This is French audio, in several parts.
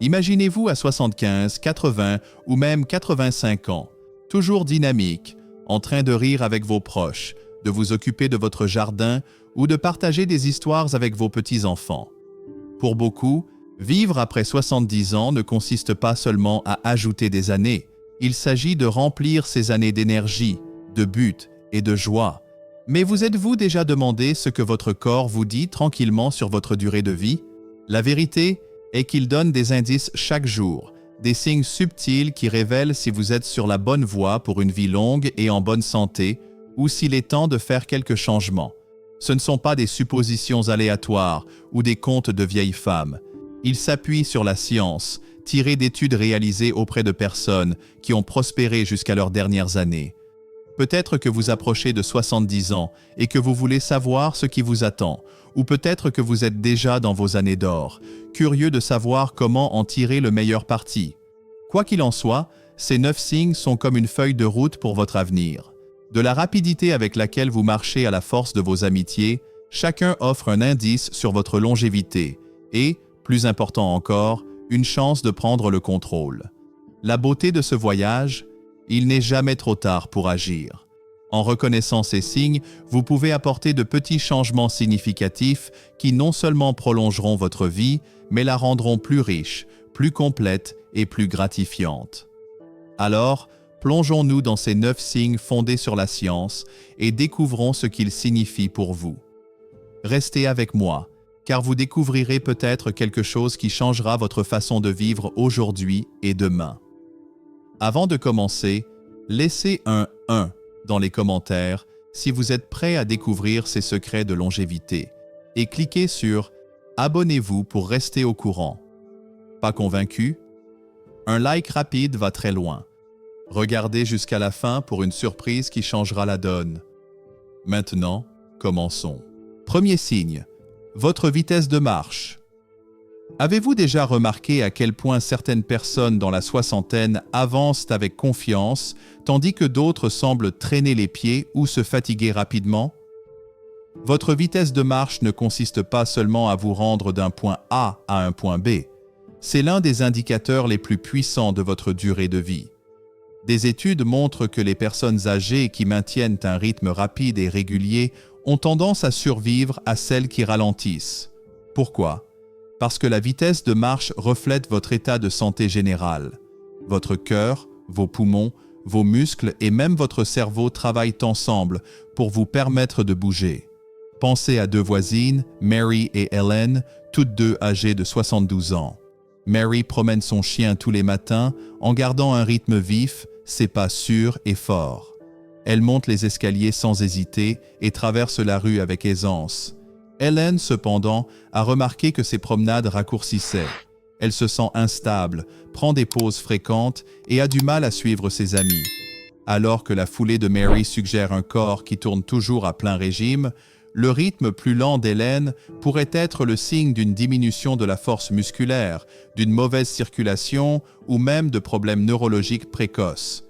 Imaginez-vous à 75, 80 ou même 85 ans, toujours dynamique, en train de rire avec vos proches, de vous occuper de votre jardin ou de partager des histoires avec vos petits-enfants. Pour beaucoup, vivre après 70 ans ne consiste pas seulement à ajouter des années, il s'agit de remplir ces années d'énergie, de but et de joie. Mais vous êtes-vous déjà demandé ce que votre corps vous dit tranquillement sur votre durée de vie? La vérité est qu'il donne des indices chaque jour, des signes subtils qui révèlent si vous êtes sur la bonne voie pour une vie longue et en bonne santé ou s'il est temps de faire quelques changements. Ce ne sont pas des suppositions aléatoires ou des contes de vieilles femmes. Ils s'appuient sur la science, tirés d'études réalisées auprès de personnes qui ont prospéré jusqu'à leurs dernières années. Peut-être que vous approchez de 70 ans et que vous voulez savoir ce qui vous attend, ou peut-être que vous êtes déjà dans vos années d'or, curieux de savoir comment en tirer le meilleur parti. Quoi qu'il en soit, ces 9 signes sont comme une feuille de route pour votre avenir. De la rapidité avec laquelle vous marchez à la force de vos amitiés, chacun offre un indice sur votre longévité et, plus important encore, une chance de prendre le contrôle. La beauté de ce voyage, il n'est jamais trop tard pour agir. En reconnaissant ces signes, vous pouvez apporter de petits changements significatifs qui non seulement prolongeront votre vie, mais la rendront plus riche, plus complète et plus gratifiante. Alors, plongeons-nous dans ces 9 signes fondés sur la science et découvrons ce qu'ils signifient pour vous. Restez avec moi, car vous découvrirez peut-être quelque chose qui changera votre façon de vivre aujourd'hui et demain. Avant de commencer, laissez un 1 dans les commentaires si vous êtes prêt à découvrir ces secrets de longévité et cliquez sur « Abonnez-vous pour rester au courant ». Pas convaincu? Un like rapide va très loin. Regardez jusqu'à la fin pour une surprise qui changera la donne. Maintenant, commençons. Premier signe, votre vitesse de marche. Avez-vous déjà remarqué à quel point certaines personnes dans la soixantaine avancent avec confiance, tandis que d'autres semblent traîner les pieds ou se fatiguer rapidement? Votre vitesse de marche ne consiste pas seulement à vous rendre d'un point A à un point B. C'est l'un des indicateurs les plus puissants de votre durée de vie. Des études montrent que les personnes âgées qui maintiennent un rythme rapide et régulier ont tendance à survivre à celles qui ralentissent. Pourquoi? Parce que la vitesse de marche reflète votre état de santé général. Votre cœur, vos poumons, vos muscles et même votre cerveau travaillent ensemble pour vous permettre de bouger. Pensez à 2 voisines, Mary et Ellen, toutes deux âgées de 72 ans. Mary promène son chien tous les matins en gardant un rythme vif, ses pas sûrs et forts. Elle monte les escaliers sans hésiter et traverse la rue avec aisance. Ellen, cependant, a remarqué que ses promenades raccourcissaient. Elle se sent instable, prend des pauses fréquentes et a du mal à suivre ses amis. Alors que la foulée de Mary suggère un corps qui tourne toujours à plein régime, le rythme plus lent d'Hélène pourrait être le signe d'une diminution de la force musculaire, d'une mauvaise circulation ou même de problèmes neurologiques précoces.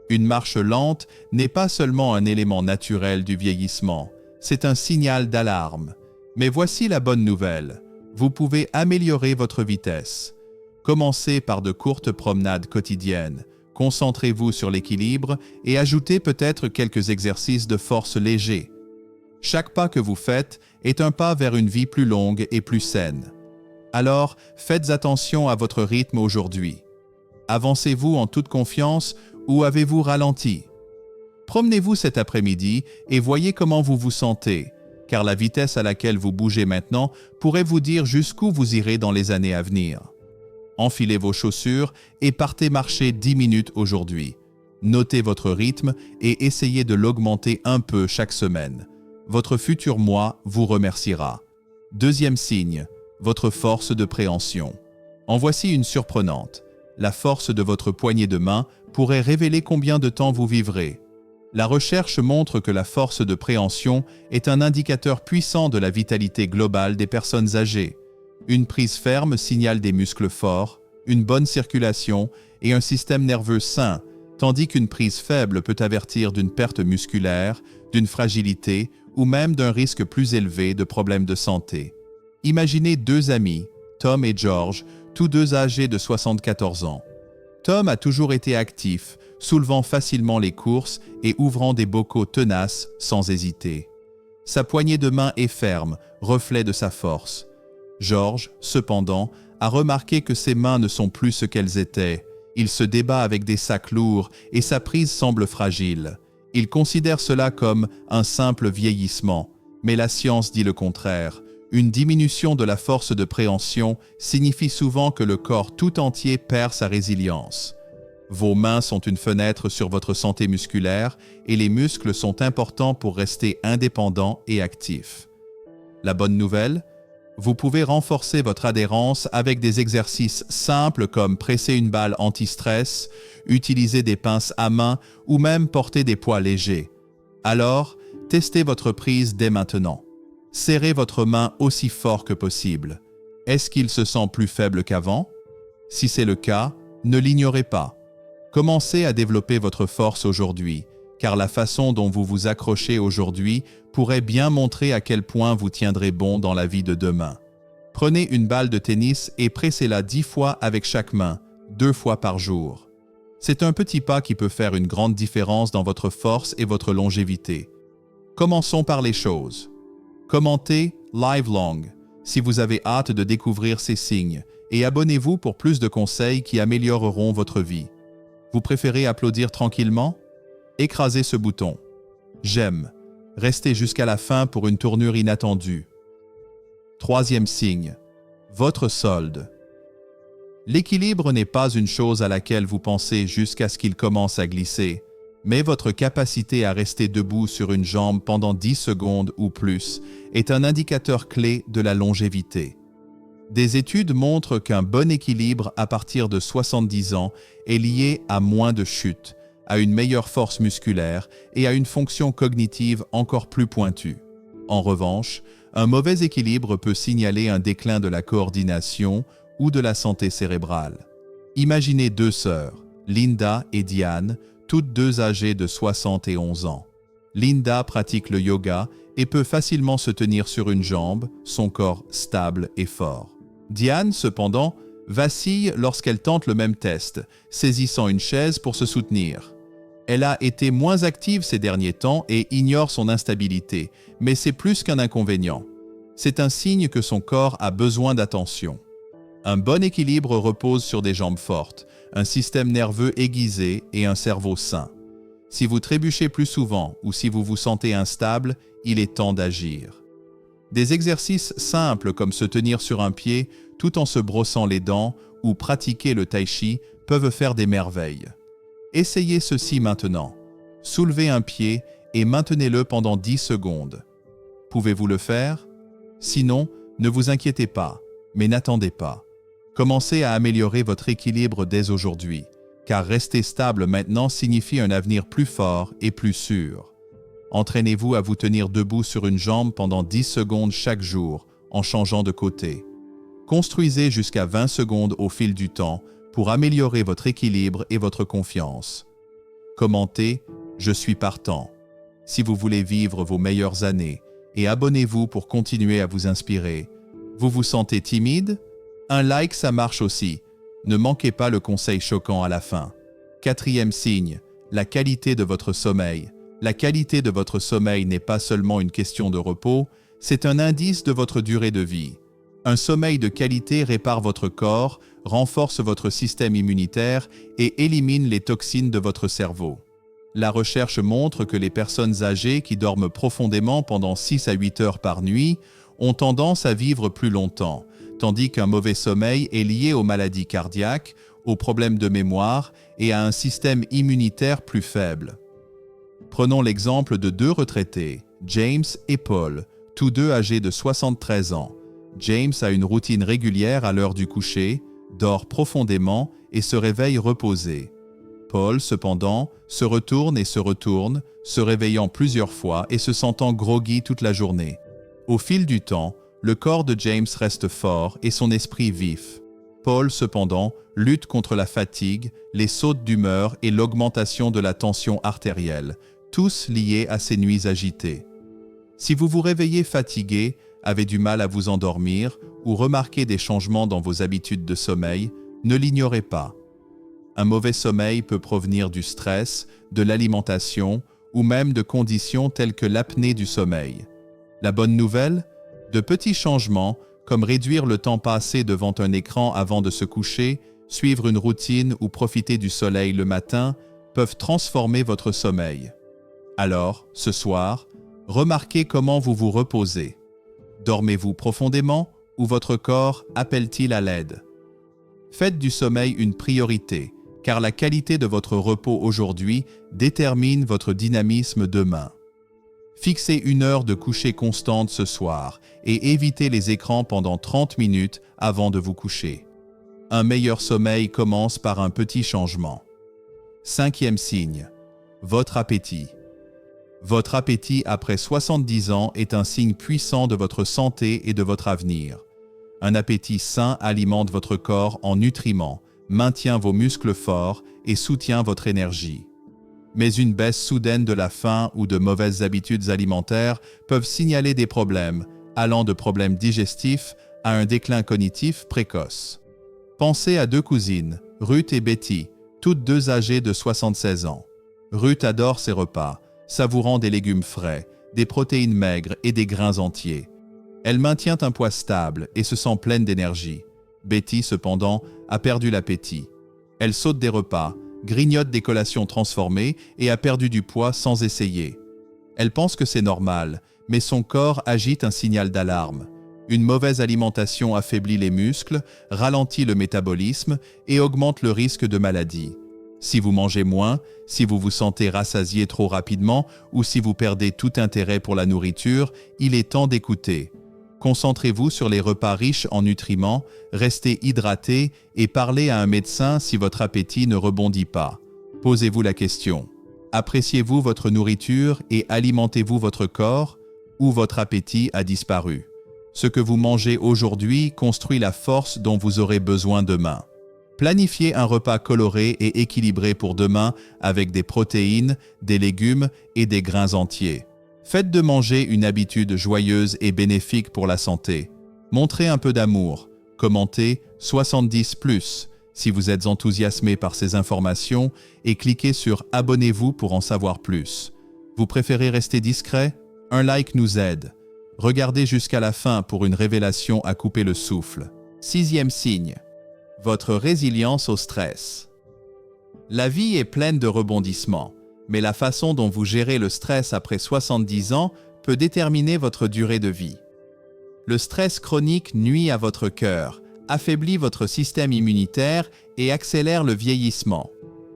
Une marche lente n'est pas seulement un élément naturel du vieillissement, c'est un signal d'alarme. Mais voici la bonne nouvelle, vous pouvez améliorer votre vitesse. Commencez par de courtes promenades quotidiennes, concentrez-vous sur l'équilibre et ajoutez peut-être quelques exercices de force légers. Chaque pas que vous faites est un pas vers une vie plus longue et plus saine. Alors, faites attention à votre rythme aujourd'hui. Avancez-vous en toute confiance ou avez-vous ralenti? Promenez-vous cet après-midi et voyez comment vous vous sentez, car la vitesse à laquelle vous bougez maintenant pourrait vous dire jusqu'où vous irez dans les années à venir. Enfilez vos chaussures et partez marcher 10 minutes aujourd'hui. Notez votre rythme et essayez de l'augmenter un peu chaque semaine. Votre futur moi vous remerciera. Deuxième signe, votre force de préhension. En voici une surprenante. La force de votre poignée de main pourrait révéler combien de temps vous vivrez. La recherche montre que la force de préhension est un indicateur puissant de la vitalité globale des personnes âgées. Une prise ferme signale des muscles forts, une bonne circulation et un système nerveux sain, tandis qu'une prise faible peut avertir d'une perte musculaire, d'une fragilité ou même d'un risque plus élevé de problèmes de santé. Imaginez 2 amis, Tom et George, tous deux âgés de 74 ans. Tom a toujours été actif, soulevant facilement les courses et ouvrant des bocaux tenaces sans hésiter. Sa poignée de main est ferme, reflet de sa force. George, cependant, a remarqué que ses mains ne sont plus ce qu'elles étaient. Il se débat avec des sacs lourds et sa prise semble fragile. Il considère cela comme un simple vieillissement, mais la science dit le contraire. Une diminution de la force de préhension signifie souvent que le corps tout entier perd sa résilience. Vos mains sont une fenêtre sur votre santé musculaire et les muscles sont importants pour rester indépendants et actifs. La bonne nouvelle, vous pouvez renforcer votre adhérence avec des exercices simples comme presser une balle anti-stress, utiliser des pinces à main ou même porter des poids légers. Alors, testez votre prise dès maintenant. Serrez votre main aussi fort que possible. Est-ce qu'il se sent plus faible qu'avant? Si c'est le cas, ne l'ignorez pas. Commencez à développer votre force aujourd'hui, car la façon dont vous vous accrochez aujourd'hui pourrait bien montrer à quel point vous tiendrez bon dans la vie de demain. Prenez une balle de tennis et pressez-la 10 fois avec chaque main, 2 fois par jour. C'est un petit pas qui peut faire une grande différence dans votre force et votre longévité. Commençons par les choses. Commentez Livelong si vous avez hâte de découvrir ces signes et abonnez-vous pour plus de conseils qui amélioreront votre vie. Vous préférez applaudir tranquillement? Écrasez ce bouton. J'aime. Restez jusqu'à la fin pour une tournure inattendue. Troisième signe. Votre solde. L'équilibre n'est pas une chose à laquelle vous pensez jusqu'à ce qu'il commence à glisser, mais votre capacité à rester debout sur une jambe pendant 10 secondes ou plus est un indicateur clé de la longévité. Des études montrent qu'un bon équilibre à partir de 70 ans est lié à moins de chutes, à une meilleure force musculaire et à une fonction cognitive encore plus pointue. En revanche, un mauvais équilibre peut signaler un déclin de la coordination ou de la santé cérébrale. Imaginez deux sœurs, Linda et Diane, toutes deux âgées de 71 ans. Linda pratique le yoga et peut facilement se tenir sur une jambe, son corps stable et fort. Diane, cependant, vacille lorsqu'elle tente le même test, saisissant une chaise pour se soutenir. Elle a été moins active ces derniers temps et ignore son instabilité, mais c'est plus qu'un inconvénient. C'est un signe que son corps a besoin d'attention. Un bon équilibre repose sur des jambes fortes, un système nerveux aiguisé et un cerveau sain. Si vous trébuchez plus souvent ou si vous vous sentez instable, il est temps d'agir. Des exercices simples comme se tenir sur un pied tout en se brossant les dents ou pratiquer le tai chi peuvent faire des merveilles. Essayez ceci maintenant. Soulevez un pied et maintenez-le pendant 10 secondes. Pouvez-vous le faire? Sinon, ne vous inquiétez pas, mais n'attendez pas. Commencez à améliorer votre équilibre dès aujourd'hui, car rester stable maintenant signifie un avenir plus fort et plus sûr. Entraînez-vous à vous tenir debout sur une jambe pendant 10 secondes chaque jour, en changeant de côté. Construisez jusqu'à 20 secondes au fil du temps pour améliorer votre équilibre et votre confiance. Commentez « Je suis partant » si vous voulez vivre vos meilleures années et abonnez-vous pour continuer à vous inspirer. Vous vous sentez timide? Un like, ça marche aussi. Ne manquez pas le conseil choquant à la fin. Quatrième signe, la qualité de votre sommeil. La qualité de votre sommeil n'est pas seulement une question de repos, c'est un indice de votre durée de vie. Un sommeil de qualité répare votre corps, renforce votre système immunitaire et élimine les toxines de votre cerveau. La recherche montre que les personnes âgées qui dorment profondément pendant 6 à 8 heures par nuit ont tendance à vivre plus longtemps, tandis qu'un mauvais sommeil est lié aux maladies cardiaques, aux problèmes de mémoire et à un système immunitaire plus faible. Prenons l'exemple de deux retraités, James et Paul, tous deux âgés de 73 ans. James a une routine régulière à l'heure du coucher, dort profondément et se réveille reposé. Paul, cependant, se retourne et se retourne, se réveillant plusieurs fois et se sentant groggy toute la journée. Au fil du temps, le corps de James reste fort et son esprit vif. Paul, cependant, lutte contre la fatigue, les sautes d'humeur et l'augmentation de la tension artérielle, tous liés à ces nuits agitées. Si vous vous réveillez fatigué, avez du mal à vous endormir ou remarquez des changements dans vos habitudes de sommeil, ne l'ignorez pas. Un mauvais sommeil peut provenir du stress, de l'alimentation ou même de conditions telles que l'apnée du sommeil. La bonne nouvelle? De petits changements, comme réduire le temps passé devant un écran avant de se coucher, suivre une routine ou profiter du soleil le matin, peuvent transformer votre sommeil. Alors, ce soir, remarquez comment vous vous reposez. Dormez-vous profondément ou votre corps appelle-t-il à l'aide? Faites du sommeil une priorité, car la qualité de votre repos aujourd'hui détermine votre dynamisme demain. Fixez une heure de coucher constante ce soir et évitez les écrans pendant 30 minutes avant de vous coucher. Un meilleur sommeil commence par un petit changement. 5e signe, votre appétit. Votre appétit après 70 ans est un signe puissant de votre santé et de votre avenir. Un appétit sain alimente votre corps en nutriments, maintient vos muscles forts et soutient votre énergie. Mais une baisse soudaine de la faim ou de mauvaises habitudes alimentaires peuvent signaler des problèmes, allant de problèmes digestifs à un déclin cognitif précoce. Pensez à deux cousines, Ruth et Betty, toutes deux âgées de 76 ans. Ruth adore ses repas, savourant des légumes frais, des protéines maigres et des grains entiers. Elle maintient un poids stable et se sent pleine d'énergie. Betty, cependant, a perdu l'appétit. Elle saute des repas, grignote des collations transformées et a perdu du poids sans essayer. Elle pense que c'est normal, mais son corps agite un signal d'alarme. Une mauvaise alimentation affaiblit les muscles, ralentit le métabolisme et augmente le risque de maladie. Si vous mangez moins, si vous vous sentez rassasié trop rapidement ou si vous perdez tout intérêt pour la nourriture, il est temps d'écouter. Concentrez-vous sur les repas riches en nutriments, restez hydraté et parlez à un médecin si votre appétit ne rebondit pas. Posez-vous la question. Appréciez-vous votre nourriture et alimentez-vous votre corps ou votre appétit a disparu? Ce que vous mangez aujourd'hui construit la force dont vous aurez besoin demain. Planifiez un repas coloré et équilibré pour demain avec des protéines, des légumes et des grains entiers. Faites de manger une habitude joyeuse et bénéfique pour la santé. Montrez un peu d'amour. Commentez 70+ si vous êtes enthousiasmé par ces informations et cliquez sur « Abonnez-vous » pour en savoir plus. Vous préférez rester discret? Un like nous aide. Regardez jusqu'à la fin pour une révélation à couper le souffle. 6e signe. Votre résilience au stress. La vie est pleine de rebondissements, mais la façon dont vous gérez le stress après 70 ans peut déterminer votre durée de vie. Le stress chronique nuit à votre cœur, affaiblit votre système immunitaire et accélère le vieillissement.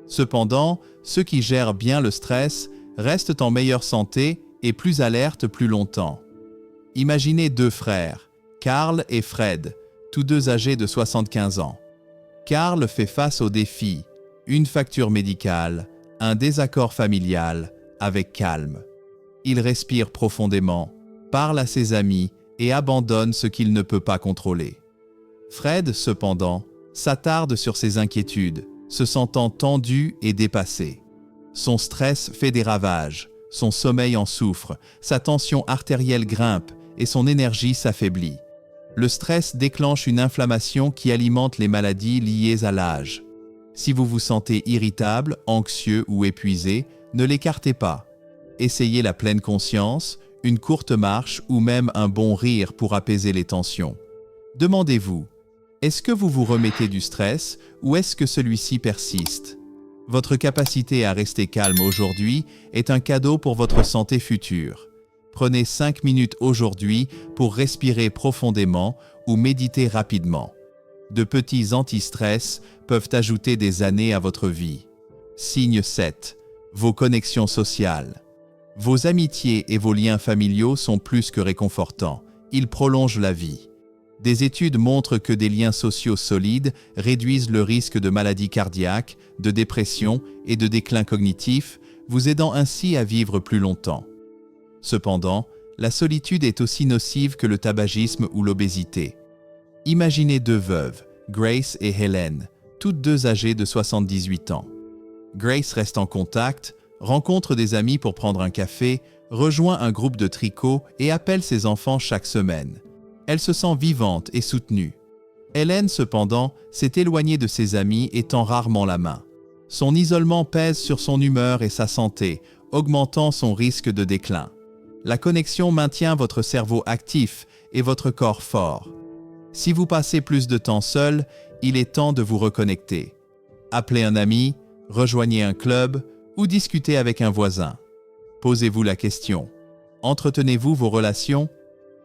Cependant, ceux qui gèrent bien le stress restent en meilleure santé et plus alertes plus longtemps. Imaginez deux frères, Karl et Fred, tous deux âgés de 75 ans. Karl fait face aux défis, une facture médicale, un désaccord familial, avec calme. Il respire profondément, parle à ses amis et abandonne ce qu'il ne peut pas contrôler. Fred, cependant, s'attarde sur ses inquiétudes, se sentant tendu et dépassé. Son stress fait des ravages, son sommeil en souffre, sa tension artérielle grimpe et son énergie s'affaiblit. Le stress déclenche une inflammation qui alimente les maladies liées à l'âge. Si vous vous sentez irritable, anxieux ou épuisé, ne l'écartez pas. Essayez la pleine conscience, une courte marche ou même un bon rire pour apaiser les tensions. Demandez-vous, est-ce que vous vous remettez du stress ou est-ce que celui-ci persiste? Votre capacité à rester calme aujourd'hui est un cadeau pour votre santé future. Prenez 5 minutes aujourd'hui pour respirer profondément ou méditer rapidement. De petits anti-stress peuvent ajouter des années à votre vie. Signe 7. Vos connexions sociales. Vos amitiés et vos liens familiaux sont plus que réconfortants. Ils prolongent la vie. Des études montrent que des liens sociaux solides réduisent le risque de maladies cardiaques, de dépression et de déclin cognitif, vous aidant ainsi à vivre plus longtemps. Cependant, la solitude est aussi nocive que le tabagisme ou l'obésité. Imaginez deux veuves, Grace et Helen, toutes deux âgées de 78 ans. Grace reste en contact, rencontre des amis pour prendre un café, rejoint un groupe de tricot et appelle ses enfants chaque semaine. Elle se sent vivante et soutenue. Hélène, cependant, s'est éloignée de ses amis et tend rarement la main. Son isolement pèse sur son humeur et sa santé, augmentant son risque de déclin. La connexion maintient votre cerveau actif et votre corps fort. Si vous passez plus de temps seul, il est temps de vous reconnecter. Appelez un ami, rejoignez un club ou discutez avec un voisin. Posez-vous la question. Entretenez-vous vos relations?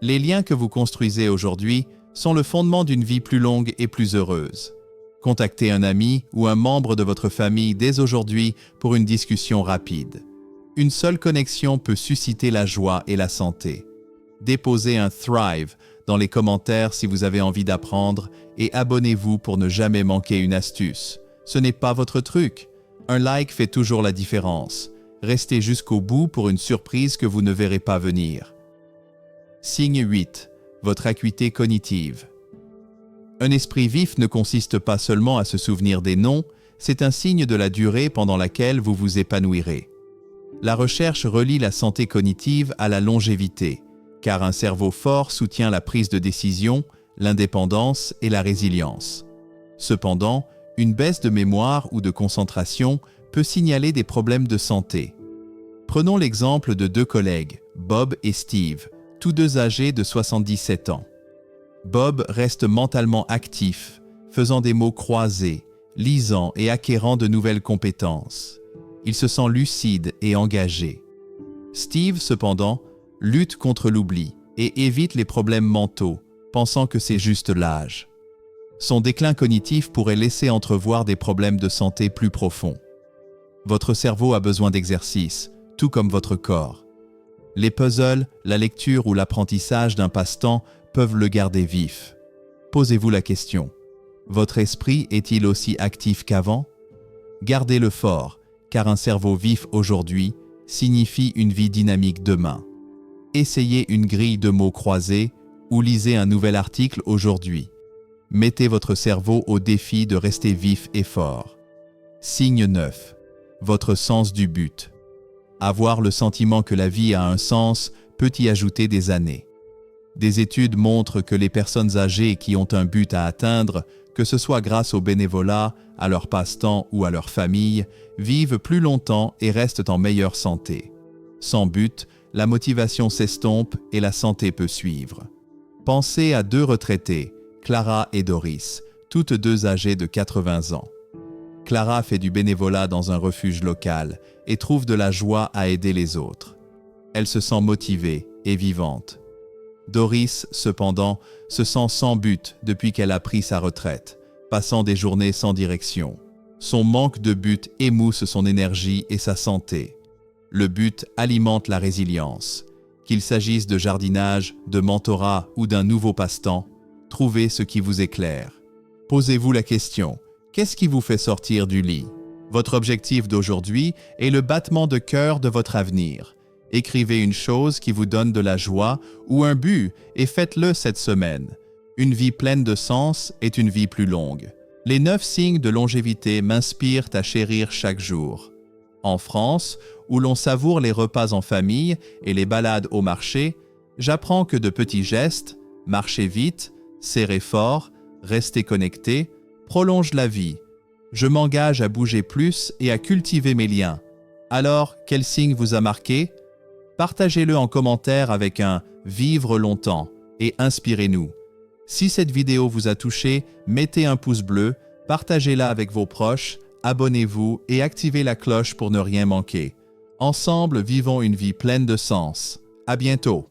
Les liens que vous construisez aujourd'hui sont le fondement d'une vie plus longue et plus heureuse. Contactez un ami ou un membre de votre famille dès aujourd'hui pour une discussion rapide. Une seule connexion peut susciter la joie et la santé. Déposez un Thrive dans les commentaires si vous avez envie d'apprendre et abonnez-vous pour ne jamais manquer une astuce. Ce n'est pas votre truc. Un like fait toujours la différence. Restez jusqu'au bout pour une surprise que vous ne verrez pas venir. Signe 8. Votre acuité cognitive. Un esprit vif ne consiste pas seulement à se souvenir des noms, c'est un signe de la durée pendant laquelle vous vous épanouirez. La recherche relie la santé cognitive à la longévité, car un cerveau fort soutient la prise de décision, l'indépendance et la résilience. Cependant, une baisse de mémoire ou de concentration peut signaler des problèmes de santé. Prenons l'exemple de deux collègues, Bob et Steve, tous deux âgés de 77 ans. Bob reste mentalement actif, faisant des mots croisés, lisant et acquérant de nouvelles compétences. Il se sent lucide et engagé. Steve, cependant, lutte contre l'oubli et évite les problèmes mentaux, pensant que c'est juste l'âge. Son déclin cognitif pourrait laisser entrevoir des problèmes de santé plus profonds. Votre cerveau a besoin d'exercice, tout comme votre corps. Les puzzles, la lecture ou l'apprentissage d'un passe-temps peuvent le garder vif. Posez-vous la question. Votre esprit est-il aussi actif qu'avant? Gardez-le fort, car un cerveau vif aujourd'hui signifie une vie dynamique demain. Essayez une grille de mots croisés ou lisez un nouvel article aujourd'hui. Mettez votre cerveau au défi de rester vif et fort. Signe 9. Votre sens du but. Avoir le sentiment que la vie a un sens peut y ajouter des années. Des études montrent que les personnes âgées qui ont un but à atteindre, que ce soit grâce au bénévolat, à leur passe-temps ou à leur famille, vivent plus longtemps et restent en meilleure santé. Sans but, la motivation s'estompe et la santé peut suivre. Pensez à deux retraités, Clara et Doris, toutes deux âgées de 80 ans. Clara fait du bénévolat dans un refuge local et trouve de la joie à aider les autres. Elle se sent motivée et vivante. Doris, cependant, se sent sans but depuis qu'elle a pris sa retraite, passant des journées sans direction. Son manque de but émousse son énergie et sa santé. Le but alimente la résilience. Qu'il s'agisse de jardinage, de mentorat ou d'un nouveau passe-temps, trouvez ce qui vous éclaire. Posez-vous la question, qu'est-ce qui vous fait sortir du lit? Votre objectif d'aujourd'hui est le battement de cœur de votre avenir. Écrivez une chose qui vous donne de la joie ou un but et faites-le cette semaine. Une vie pleine de sens est une vie plus longue. Les 9 signes de longévité m'inspirent à chérir chaque jour. En France, où l'on savoure les repas en famille et les balades au marché, j'apprends que de petits gestes, marcher vite, serrer fort, rester connecté, prolongent la vie. Je m'engage à bouger plus et à cultiver mes liens. Alors, quel signe vous a marqué? Partagez-le en commentaire avec un « Vivre longtemps » et inspirez-nous. Si cette vidéo vous a touché, mettez un pouce bleu, partagez-la avec vos proches, abonnez-vous et activez la cloche pour ne rien manquer. Ensemble, vivons une vie pleine de sens. À bientôt!